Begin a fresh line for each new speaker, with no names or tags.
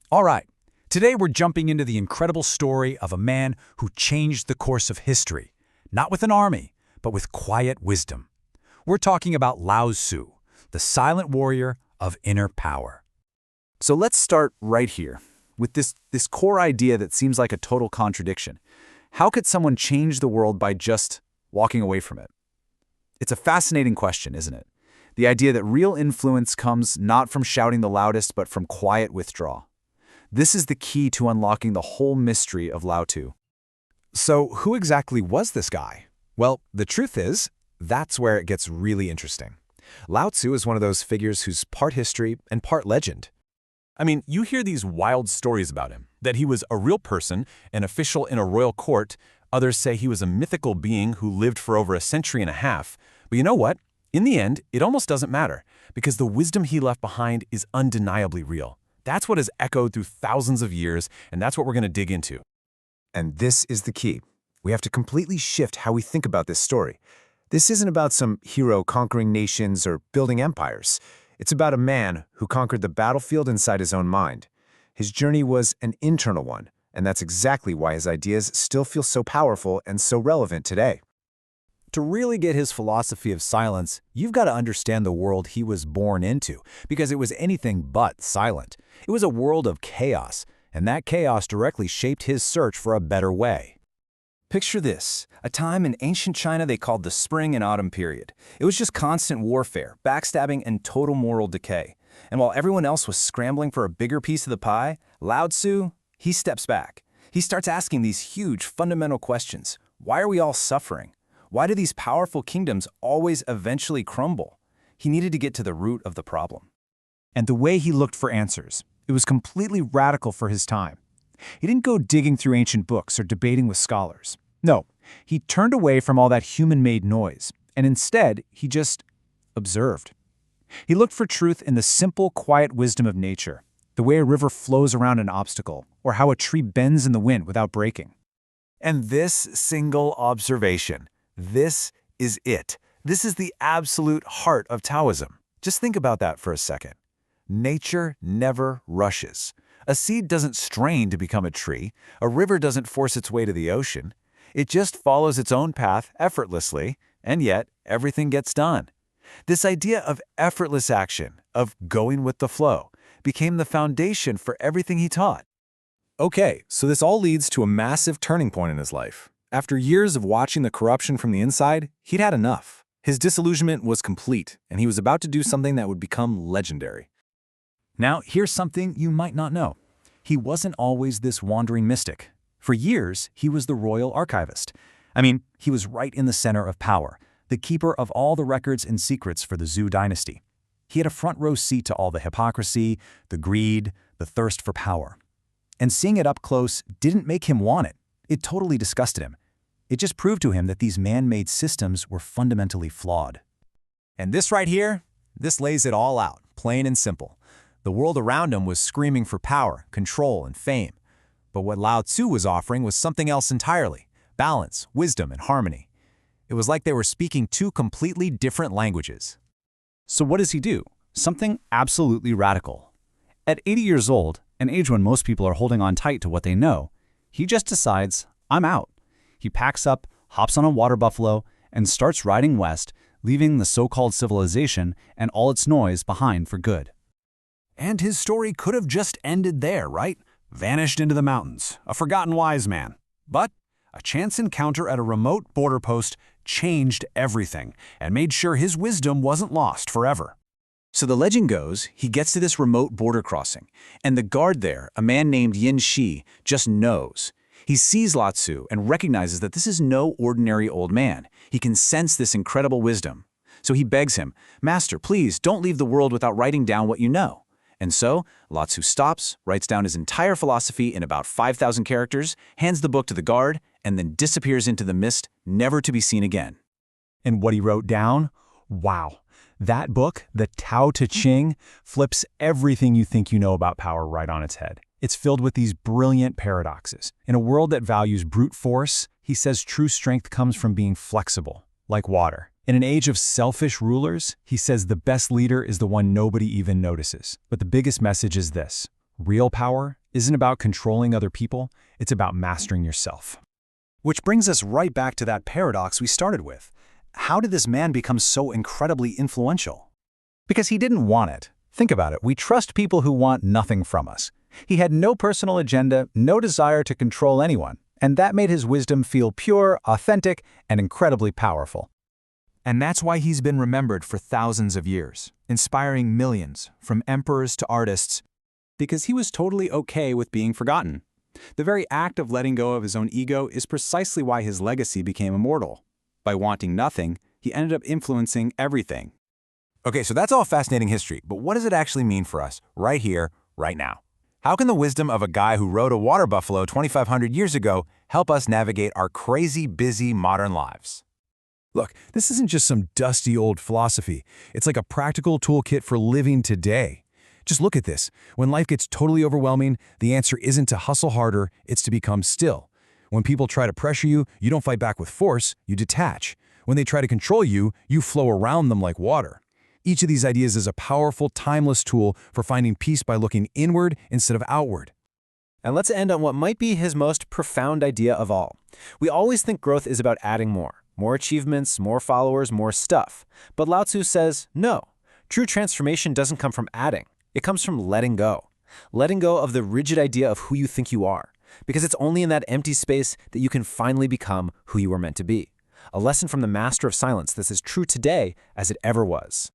All right, today we're jumping into the incredible story of a man who changed the course of history, not with an army, but with quiet wisdom. We're talking about Lao Tzu, the silent warrior of inner power.
So let's start right here, with this core idea that seems like a total contradiction. How could someone change the world by just walking away from it? It's a fascinating question, isn't it? The idea that real influence comes not from shouting the loudest, but from quiet withdrawal. This is the key to unlocking the whole mystery of Lao Tzu.
So who exactly was this guy? Well, the truth is, that's where it gets really interesting. Lao Tzu is one of those figures who's part history and part legend. I mean, you hear these wild stories about him, that he was a real person, an official in a royal court. Others say he was a mythical being who lived for over a century and a half. But you know what? In the end, it almost doesn't matter, because the wisdom he left behind is undeniably real. That's what has echoed through thousands of years, and that's what we're going to dig into.
And this is the key. We have to completely shift how we think about this story. This isn't about some hero conquering nations or building empires. It's about a man who conquered the battlefield inside his own mind. His journey was an internal one, and that's exactly why his ideas still feel so powerful and so relevant today.
To really get his philosophy of silence, you've got to understand the world he was born into, because it was anything but silent. It was a world of chaos, and that chaos directly shaped his search for a better way.
Picture this, a time in ancient China they called the Spring and Autumn period. It was just constant warfare, backstabbing, and total moral decay. And while everyone else was scrambling for a bigger piece of the pie, Lao Tzu, he steps back. He starts asking these huge, fundamental questions. Why are we all suffering? Why do these powerful kingdoms always eventually crumble? He needed to get to the root of the problem.
And the way he looked for answers, it was completely radical for his time. He didn't go digging through ancient books or debating with scholars. No, he turned away from all that human-made noise, and instead, he just observed. He looked for truth in the simple, quiet wisdom of nature, the way a river flows around an obstacle, or how a tree bends in the wind without breaking.
And this single observation, this is it. This is the absolute heart of Taoism. Just think about that for a second. Nature never rushes. A seed doesn't strain to become a tree. A river doesn't force its way to the ocean. It just follows its own path effortlessly, and yet everything gets done. This idea of effortless action, of going with the flow, became the foundation for everything he taught.
Okay, so this all leads to a massive turning point in his life. After years of watching the corruption from the inside, he'd had enough. His disillusionment was complete, and he was about to do something that would become legendary.
Now, here's something you might not know. He wasn't always this wandering mystic. For years, he was the royal archivist. I mean, he was right in the center of power, the keeper of all the records and secrets for the Zhou dynasty. He had a front-row seat to all the hypocrisy, the greed, the thirst for power. And seeing it up close didn't make him want it. It totally disgusted him. It just proved to him that these man-made systems were fundamentally flawed.
And this right here, this lays it all out, plain and simple. The world around him was screaming for power, control, and fame. But what Lao Tzu was offering was something else entirely: balance, wisdom, and harmony. It was like they were speaking two completely different languages.
So what does he do? Something absolutely radical. At 80 years old, an age when most people are holding on tight to what they know, he just decides, I'm out. He packs up, hops on a water buffalo, and starts riding west, leaving the so-called civilization and all its noise behind for good.
And his story could have just ended there, right? Vanished into the mountains, a forgotten wise man. But a chance encounter at a remote border post changed everything and made sure his wisdom wasn't lost forever.
So the legend goes, he gets to this remote border crossing, and the guard there, a man named Yin Shi, just knows. He sees Lao Tzu and recognizes that this is no ordinary old man. He can sense this incredible wisdom. So he begs him, Master, please don't leave the world without writing down what you know. And so, Lao Tzu stops, writes down his entire philosophy in about 5,000 characters, hands the book to the guard, and then disappears into the mist, never to be seen again.
And what he wrote down? Wow. That book, the Tao Te Ching, flips everything you think you know about power right on its head. It's filled with these brilliant paradoxes. In a world that values brute force, he says true strength comes from being flexible, like water. In an age of selfish rulers, he says the best leader is the one nobody even notices. But the biggest message is this: Real power isn't about controlling other people, it's about mastering yourself.
Which brings us right back to that paradox we started with. How did this man become so incredibly influential?
Because he didn't want it. Think about it. We trust people who want nothing from us. He had no personal agenda, no desire to control anyone, and that made his wisdom feel pure, authentic, and incredibly powerful.
And that's why he's been remembered for thousands of years, inspiring millions, from emperors to artists,
Because he was totally okay with being forgotten. The very act of letting go of his own ego is precisely why his legacy became immortal. By wanting nothing, he ended up influencing everything.
Okay, so that's all fascinating history, but what does it actually mean for us, right here, right now? How can the wisdom of a guy who rode a water buffalo 2,500 years ago help us navigate our crazy, busy modern lives?
Look, this isn't just some dusty old philosophy. It's like a practical toolkit for living today. Just look at this. When life gets totally overwhelming, the answer isn't to hustle harder, it's to become still. When people try to pressure you, you don't fight back with force, you detach. When they try to control you, you flow around them like water. Each of these ideas is a powerful, timeless tool for finding peace by looking inward instead of outward.
And let's end on what might be his most profound idea of all. We always think growth is about adding more achievements, more followers, more stuff. But Lao Tzu says, no. True transformation doesn't come from adding. It comes from letting go. Letting go of the rigid idea of who you think you are. Because it's only in that empty space that you can finally become who you were meant to be. A lesson from the master of silence that's as true today as it ever was.